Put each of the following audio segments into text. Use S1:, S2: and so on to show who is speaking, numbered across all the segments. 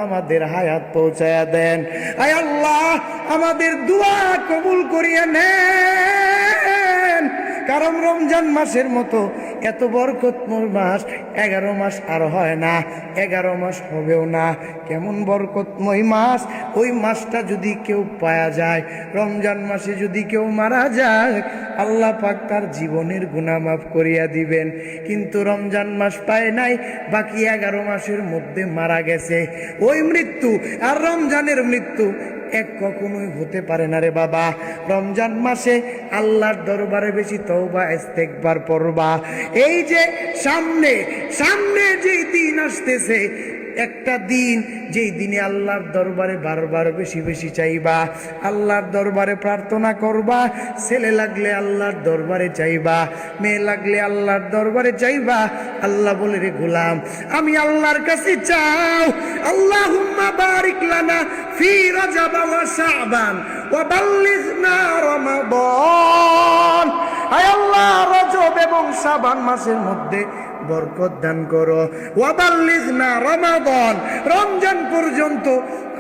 S1: আমাদের হায়াত পৌঁছায়া দেন। আয় আল্লাহ, আমাদের দোয়া কবুল করিয়া নেন। কারণ রমজান মাসের মতো এত বরকতময় মাস 11 মাস আর হয় না, 11 মাস হবেও না। কেমন বরকতময় মাস! ওই মাসটা যদি কেউ পাওয়া যায়, রমজান মাসে যদি কেউ মারা যায়, আল্লাহ পাক তার জীবনের গুনাহ মাফ করিয়া দিবেন। কিন্তু রমজান মাস পায় নাই, বাকি 11 মাসের মধ্যে মারা গেছে। ওই মৃত্যু আর রমজানের মৃত্যু এক কখনোই হতে পারে না রে বাবা। রমজান মাসে আল্লাহর দরবারে বেশি তওবা ইস্তেগফার পড়বা। এই যে সামনে সামনে যেই দিন আসতেছে, একটা দিন যেই দিনে আল্লাহর দরবারে বারবার বেশি বেশি চাইবা, আল্লাহর দরবারে প্রার্থনা করবা। ছেলে লাগলে আল্লাহর দরবারে চাইবা, মেয়ে লাগলে আল্লাহর দরবারে চাইবা। আল্লাহ বলে, রে গোলাম, আমি আল্লাহর কাছে চাও, আল্লাহুম্মা বারিক লানা ফি রজব ওয়া শাবান ওয়া বাল্লিগনা রমাদান। আয় আল্লাহ, রজব এবং শাবান মাসের মধ্যে বরকত দান করো। ওয়া বাল্লিগনা রমাদান, রমজান পর্যন্ত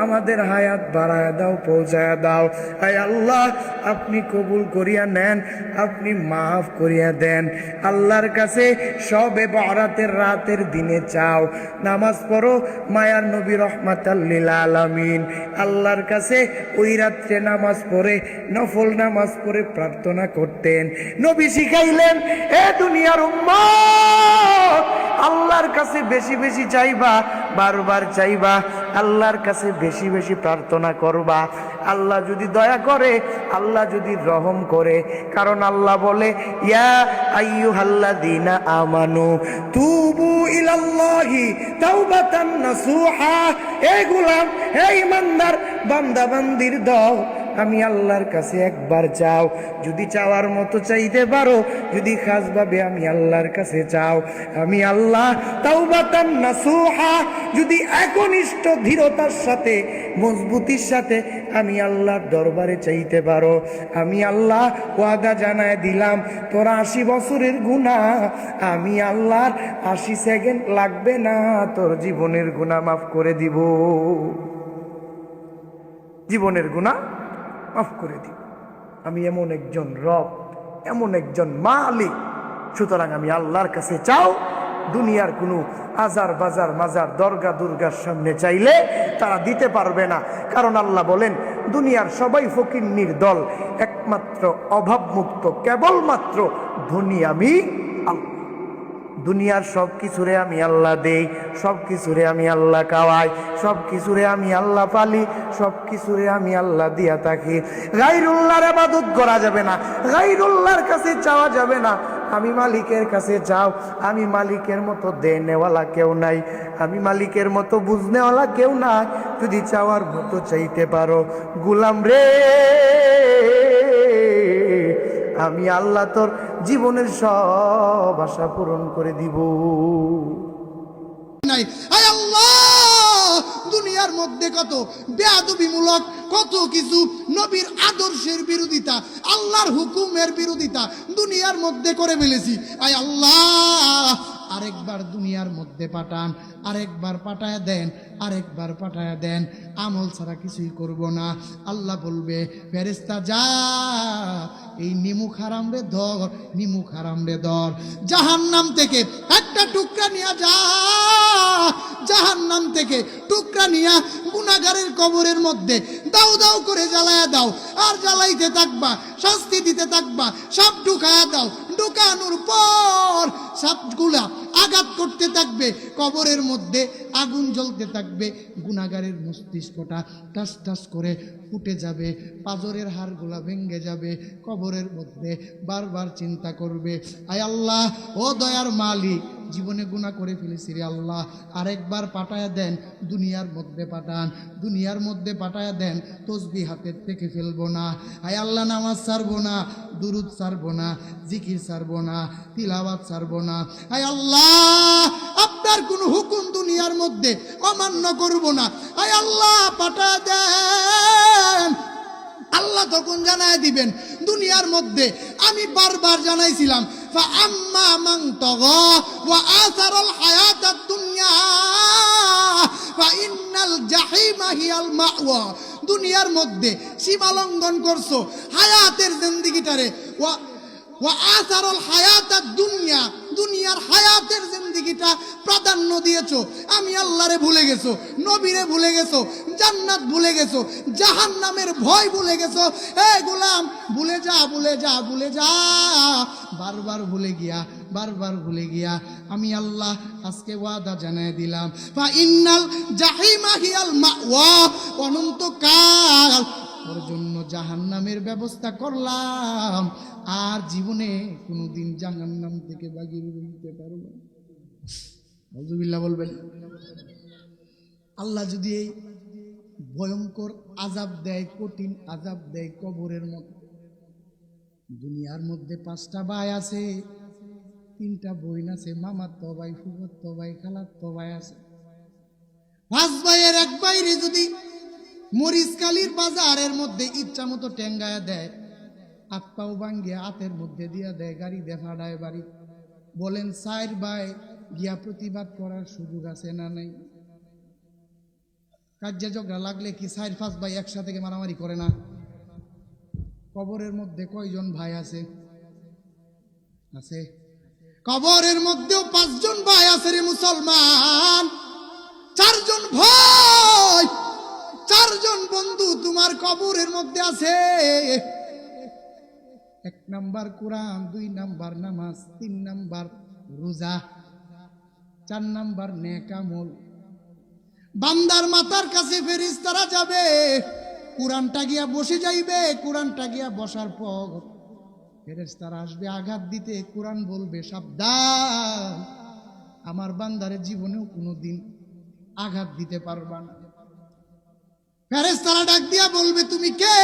S1: আমাদের হায়াত বাড়ায় দাও, পৌঁছায় দাও। আয় আল্লাহ, আপনি কবুল করিয়া নেন, আপনি মাফ করিয়া দেন। আল্লাহর কাছে সবে বরাতের রাতের দিনে চাও, নামাজ পড়ো। মায়ার নবী রহমাতাল লিল আলামিন আল্লাহর কাছে ওই রাত্রে নামাজ পড়ে, নফল নামাজ পড়ে প্রার্থনা করতেন। নবী শিখাইলেন, এ দুনিয়ার উম্মত, আল্লাহর কাছে বেশি বেশি চাইবা, বারবার চাইবা, আল্লাহর কাছে বেশি বেশি প্রার্থনা করবা। আল্লাহ যদি দয়া করে, আল্লাহ যদি রহম করে। কারণ আল্লাহ বলে, ইয়া আইয়ুহাল্লাযীনা আমানু তুবু ইলাল্লাহি তাওবাতান নাসুহা। এই গোলাম, এই ইমানদার বান্দা বান্দির দল, আমি আল্লাহর কাছে একবার চাও। যদি চাওয়ার মতো চাইতে পারো, যদি খাসভাবে আমি আল্লাহর কাছে চাও, আমি আল্লাহ তাওবাতান নাসুহা, যদি একনিষ্ঠ দৃঢ়তার সাথে, মজবুতির সাথে আমি আল্লাহর দরবারে চাইতে পারো, আমি আল্লাহ ওয়াদা জানায় দিলাম, তোর 80 বছরের গুনাহ আমি আল্লাহর 80 সেকেন্ড লাগবে না, তোর জীবনের গুনাহ মাফ করে দিব। জীবনের গুনাহ মাফ করে দিব। আমি এমন একজন রব, এমন একজন মালিক। সুতরাং আমি আল্লাহর কাছে চাও। দুনিয়ার কোনো আজার বাজার মাজার দরগা দুর্গার সামনে চাইলে তারা দিতে পারবে না। কারণ আল্লাহ বলেন, দুনিয়ার সবাই ফকিন্নির দল, একমাত্র অভাবমুক্ত কেবলমাত্র ধনী আমি আল্লাহ। দুনিয়ার সব কিছুরে আমি আল্লাহ দেই, সব কিছুরে আমি আল্লাহ খাওয়াই, সব কিছুরে আমি আল্লাহ পালি, সব কিছুরে আমি আল্লাহ দিয়া থাকি। গায়রুল্লাহর ইবাদত করা যাবে না, গায়রুল্লাহর কাছে চাওয়া যাবে না। আমি মালিকের কাছে চাও। আমি মালিকের মতো দেনেওয়ালা কেউ নাই, আমি মালিকের মতো বুঝনেওয়ালা কেউ নাই। যদি চাওয়ার মতো চাইতে পারো, গোলাম রে, আমি আল্লাহ তোর জীবনের সব আশা পূরণ করে দিব।
S2: আয় আল্লাহ, দুনিয়ার মধ্যে কত বেয়াদবিমূলক কত কিছু, নবীর আদর্শের বিরোধিতা, আল্লাহর হুকুমের বিরোধিতা দুনিয়ার মধ্যে করে ফেলেছি। আয় আল্লাহ, আরেকবার দুনিয়ার মধ্যে পাঠান, আরেকবার পাঠায় দেন, আরেকবার পাঠায় দেন। আমল ছাড়া কিছুই করব না। আল্লাহ বলবে, ফেরেশতা যা, এই নিমুখ হারাম রে ধর, নিমুখ হারাম রে ধর। জাহান্নাম থেকে একটা টুকরা নিয়ে যা, জাহান্নাম থেকে টুকরা নিয়া গুনাহগারের কবরের মধ্যে দাও দাও করে জ্বালায়া দাও। আর জ্বালাইতে থাকবা, শাস্তি দিতে থাকবা, সব ঢুকায়া দাও। ঢুকানোর পর সাপগুলা আঘাত করতে থাকবে, কবরের মধ্যে আগুন জ্বলতে থাকবে। গুনাহগারের মস্তিষ্কটা টাস টাস করে ফুটে যাবে, পাজরের হাড়গুলা ভেঙে যাবে। কবরের মধ্যে বারবার চিন্তা করবে, আয় আল্লাহ, ও দয়ার মালিক, জীবনে গুনাহ করে ফেলেছি রে আল্লাহ, আরেকবার পাঠায়া দেন, দুনিয়ার মধ্যে পাঠান, দুনিয়ার মধ্যে পাঠায়া দেন। তসবিহ হাতের থেকে ফেলবো না। আয় আল্লাহ, নামাজ ছাড়বো না, দুরুদ ছাড়বো না, জিকির ছাড়বো না, তিলাওয়াত ছাড়বো না। আয় আল্লাহ, আপনার কোন হুকুম দুনিয়ার মধ্যে অমান্য করব না। আয় আল্লাহ, পাঠায়া দেন। আল্লাহ তখন জানায় দিবেন, দুনিয়ার মধ্যে আমি বারবার জানাইছিলাম, فأما من طغى وآثر الحياة الدنيا فإن ইন্নাল জাহিমা হিয়াল মাওয়া, দুনিয়ার মধ্যে সীমা লঙ্ঘন করছো, হায়াতের জিন্দেগিটারে ওয়া আসারুল হায়াতাদ দুনিয়া, দুনিয়ার হায়াতের জিন্দেগিটা প্রাধান্য দিয়েছো, আমি আল্লাহরে ভুলে গেছো, নবীরে ভুলে গেছো, জান্নাত ভুলে গেছো, জাহান্নামের ভয় ভুলে গেছো। হে গোলাম, ভুলে যা, ভুলে যা, ভুলে যা। বারবার ভুলে গিয়া, বারবার ভুলে গিয়া আমি আল্লাহ আজকে ওয়াদা জানায় দিলাম, ফা ইন্নাল জাহিমা হিয়াল মাওয়া, অনন্তকাল ওর জন্য জাহান্নামের ব্যবস্থা করলাম, আর জীবনে কোনোদিন জাহান্নাম থেকে বাগিয়ে দিতে পারবো না। আউযুবিল্লাহ বলবেন। আল্লাহ যদি এই ভয়ঙ্কর আযাব দেয়, কঠিন আযাব দেয় কবরের মধ্যে, দুনিয়ার মধ্যে 5টা ভাই আছে, 3টা বোন আছে, মামাতো ভাই, ফুফাতো ভাই, খালাতো ভাই আছে। 5 ভাইয়ের 1 ভাইরে যদি মরিচকালির বাজারের মধ্যে ইচ্ছা মতো টেঙ্গায় দেয়, হাত পাও ভাঙ্গিয়া হাতের মধ্যে দিয়া দেয়, গাড়ি দিয়ে ফাড়ায় বাড়ি, বলেন 4 ভাই গিয়া প্রতিবাদ করার সুযোগ আছে না নাই? কাজে ঝগড়া লাগলে কি 4-5 ভাই একসাথে মারামারি করে না? কবরের মধ্যে কয়জন ভাই আছে? আছে। কবরের মধ্যেও 5 জন ভাই আছে রে মুসলমান, 4 জন ভাই, 4 জন বন্ধু তোমার কবরের মধ্যে আছে। 1 নাম্বার কোরআন, 2 নাম্বার নামাজ, 3 নাম্বার রোজা, 4 নাম্বার নেক আমল। বান্দার মাথার কাছে ফেরেশতারা যাবে, কোরআনটা গিয়া বসে যাইবে, কোরআনটা গিয়া বসার পর ফেরেশতারা আসবে আঘাত দিতে, কোরআন বলবে সাবধান, আমার বান্দারের জীবনেও কোনোদিন আঘাত দিতে পারবা না। ফেরেশতারা ডাক দিয়া বলবে তুমি কে?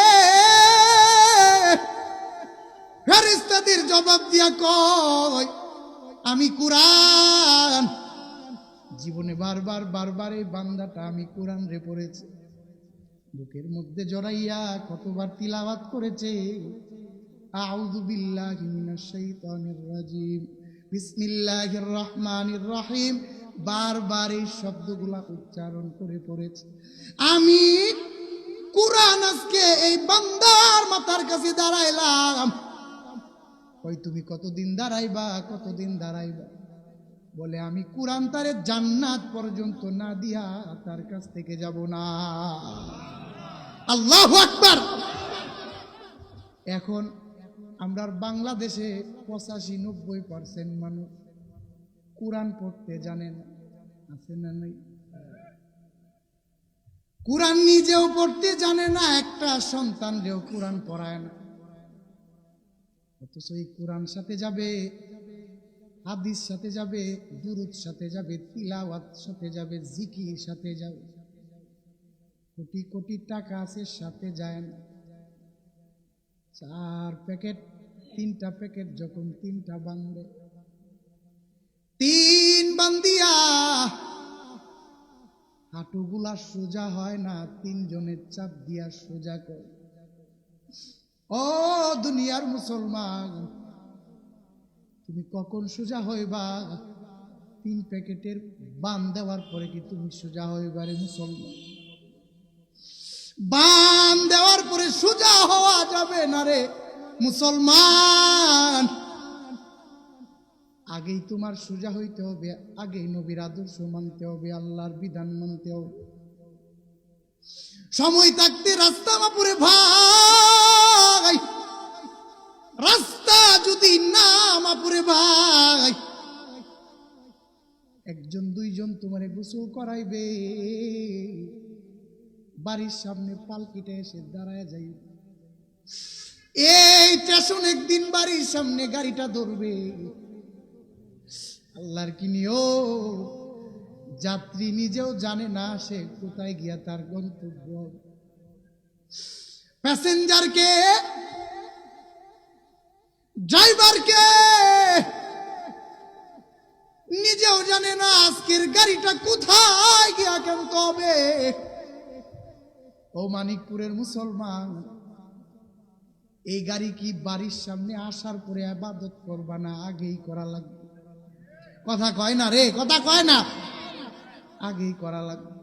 S2: ফেরেশতাদের জবাব দিয়া কয় আমি কোরআন। জীবনে বারবার বারবার এই বান্দাটা আমি কোরআন রে পড়েছি, বুকের মধ্যে জড়াইয়া কতবার তিলাওয়াত করেছে, আউযু বিল্লাহি মিনাশ শাইতানির রাজিম, বিসমিল্লাহির রহমানির রহিম, বারবার এই শব্দগুলা উচ্চারণ করে পড়েছে। আমি কোরআন আজকে এই বান্দার মাথার কাছে দাঁড়াইলাম। ওই তুমি কতদিন দাঁড়াইবা, কতদিন দাঁড়াইবা? বলে আমি কোরআন তারে জান্নাত পর্যন্ত না দিয়া তার কাছ থেকে যাব না। আল্লাহু আকবার। এখন আমরা বাংলাদেশে 85-90% মানুষ কোরআন পড়তে জানে না, আছে না নাই? কোরআন নিজেও পড়তে জানে না, একটা সন্তানরেও কোরআন পড়ায় না। অথচ এই কোরআন সাথে যাবে, হাদিস সাথে যাবে, দুরুদ সাথে যাবে, তিলাওয়াত সাথে যাবে, জিকির সাথে যাবে, কোটি কোটি টাকা আছে সাথে যায় না। 4 প্যাকেট, 3টা প্যাকেট যখন 3টা বান্ধে, 3 বান্দিয়া হাঁটুগুলা সোজা হয় না, 3 জনের চাপ দিয়া সোজা করে। ও দুনিয়ার মুসলমান, তুমি কখন সোজা হইবা? 3 প্যাকেটের বান দেওয়ার পরে কি তুমি সোজা হইবা রে মুসলমান? বান দেওয়ার পরে সোজা হওয়া যাবে না রে মুসলমান। আগেই তোমার সোজা হইতে হবে, আগেই নবীর আদর্শ মানতে হবে, আল্লাহর বিধান মানতে হবে। সময় থাকতে রাস্তা মাপুরে ভাই, রাস্তা যদি না মাপুরে ভাই, 1-2 জন তোমারে গোসল করাইবে, বাড়ির সামনে পালকিটা এসে দাঁড়ায় যাই, এই স্টেশন একদিন বাড়ির সামনে গাড়িটা ধরবে। আল্লাহর কি নিয়ম, যাত্রী নিজেও জানে না সে কোথায় গিয়া তার গন্তব্য। প্যাসেঞ্জারকে, ড্রাইভারকে নিজেও জানে না আজকের গাড়িটা কোথায় গিয়া কেমতে হবে। ও মানিকপুরের মুসলমান, এই গাড়ি কি বাড়ির সামনে আসার পরে ইবাদত করবা না আগেই করা লাগবে? কথা কয় না রে, কথা কয় না, আগেই করা লাগবে।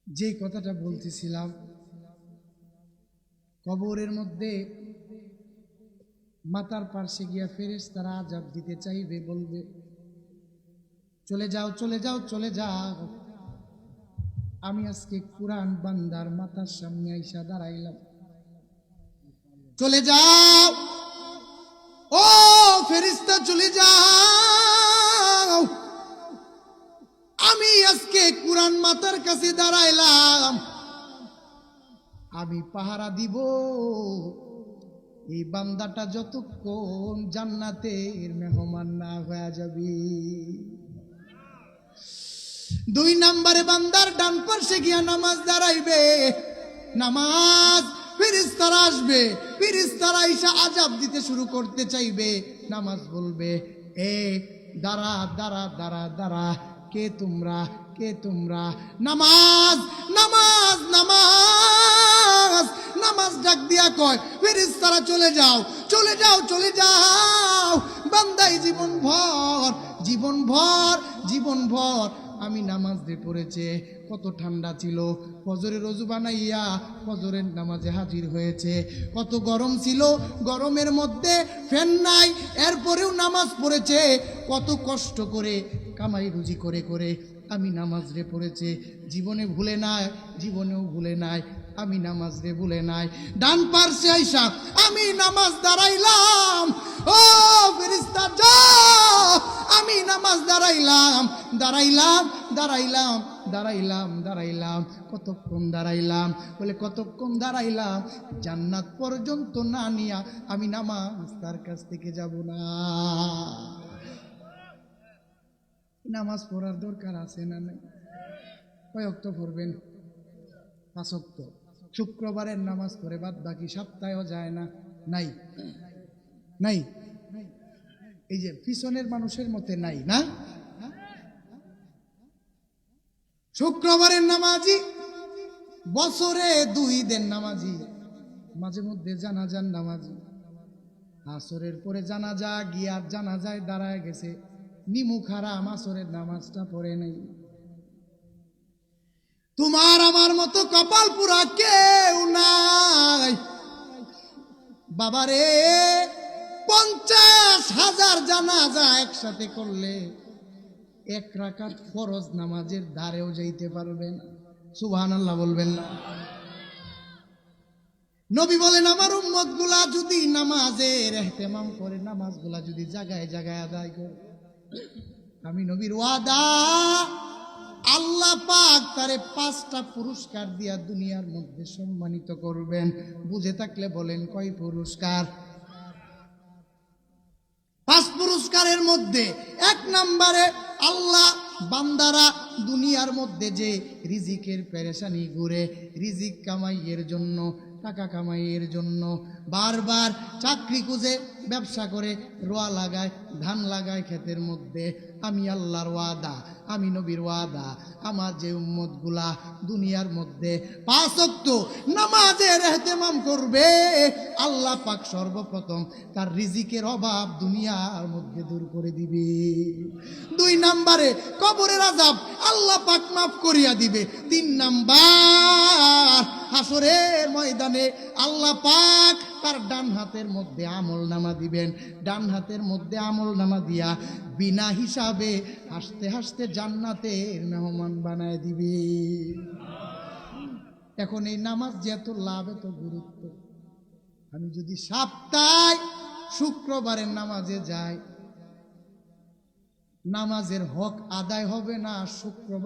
S2: যে কথাটা বলতেছিলাম, কবরের মধ্যে মাথার পার্শ্বে গিয়া ফেরেশতারা আযাব দিতে চাইবে, বলবে চলে যাও চলে যাও চলে যাও। আমি আজকে কোরআন বান্দার মাথার সামনে আইসা দাঁড়াইলাম, চলে যাও ও ফেরেশতা চলে যাও। আমি আজকে কোরআন মাথার কাছে দাঁড়াইলাম, আমি পাহারা দিব এই বান্দাটা যতক্ষণ জান্নাতের মেহমান না হয়ে যাবে। 2 নম্বরে বান্দার ডান পাশে গিয়া নামাজ দাঁড়াইবে, নামাজ ফেরেশতারা আসবে, ফেরেশতারা এসে আযাব দিতে শুরু করতে চাইবে। নামাজ বলবে এ দাঁড়া দাঁড়া দাঁড়া দাঁড়া, কে তোমরা কে তোমরা? নামাজ নামাজ নামাজ নামাজ ডাক দিয়া কয় ফেরেশতারা চলে যাও চলে যাও চলে যাও। বান্দাই জীবন ভর জীবন ভর জীবন ভর আমি নামাজ দিয়ে পড়েছে, কত ঠান্ডা ছিল, ফজরের ওযু বানাইয়া ফজরের নামাজে হাজির হয়েছে। কত গরম ছিল, গরমের মধ্যে ফ্যান নাই, এরপরেও নামাজ পড়েছে। কত কষ্ট করে কামাই রুজি করে করে আমি নামাজ রে পড়েছে, জীবনে ভুলে নাই, জীবনেও ভুলে নাই, আমি নামাজ রে ভুলে নাই। ডান পার্শ্বে আইসা আমি নামাজ দাঁড়াইলাম, ও ফেরেশতা যাও, আমি নামাজ দাঁড়াইলাম দাঁড়াইলাম দাঁড়াইলাম দাঁড়াইলাম দাঁড়াইলাম। কতক্ষণ দাঁড়াইলাম? বলে কতক্ষণ দাঁড়াইলাম? জান্নাত পর্যন্ত না নিয়া আমি নামাজ তার কাছ থেকে যাব না। নামাজ পড়ার দরকার আছে না নাই? কয় ওয়াক্ত পড়বেন? 5 ওয়াক্ত। শুক্রবারের নামাজ পড়ে বাদ বাকি সপ্তাহেও যায় না? নাই নাই, এই যে পিছনের মানুষের মতে নাই না। শুক্রবারের নামাজি, বছরে 2 দিন নামাজি, মাঝে মধ্যে জানাজার নামাজি। আসরের পরে জানাজা গিয়া জানাজায় দাঁড়ায় গেছে, নিমুখ হারাম আসরের নামাজটা পড়ে নাই। তোমার আমার মতো কপাল পুরা কেউ নাই বাবারে। 50,000 জানাজা একসাথে করলে 1 রাকাত ফরজ নামাজের ধারেও যাইতে পারবেন। সুবহানাল্লাহ বলবেন না? নবী বলেন আমার উম্মত গুলা যদি নামাজের ইহতিমাম করে, নামাজগুলা যদি জায়গায় জায়গায় আদায় করে, আমি নবীর ওয়াদা আল্লাহ পাক তারে 5টা পুরস্কার দিয়া দুনিয়ার মধ্যে সম্মানিত করবেন। বুঝে থাকলে বলেন কয় পুরস্কার? 5 পুরস্কারের মধ্যে 1 নম্বরে আল্লাহ বান্দারা দুনিয়ার মধ্যে যে রিজিকের পেরেশানি ঘুরে, রিজিক কামাইয়ের জন্য, টাকা কামাইয়ের জন্য বারবার চাকরি খুঁজে, ব্যবসা করে, রোয়া লাগায়, ধান লাগায় ক্ষেতের মধ্যে, আমি আল্লাহর ওয়াদা, আমি নবীর ওয়াদা, আমার যে উম্মতগুলা দুনিয়ার মধ্যে 5 ওয়াক্ত নামাজের ইহতিমাম করবে, আল্লাহ পাক সর্বপ্রথম তার রিজিকের অভাব দুনিয়ার মধ্যে দূর করে দিবে। 2 নম্বরে কবরের আযাব আল্লাহ পাক মাফ করিয়া দিবে। 3 নাম্বার হাসরের ময়দানে আল্লাহ পাক তার ডান হাতের মধ্যে আমলনামা দিবেন, ডান হাতের মধ্যে আমলনামা দিয়া বিনা হিসাবে হাসতে হাসতে জান্নাতের মেহমান বানায় দিবে। এখন এই নামাজ যে এত লাভ, এত গুরুত্ব, আমি যদি সপ্তাহে শুক্রবারের নামাজে যাই, নামাজের হক আদায় হবে না শুক্রবার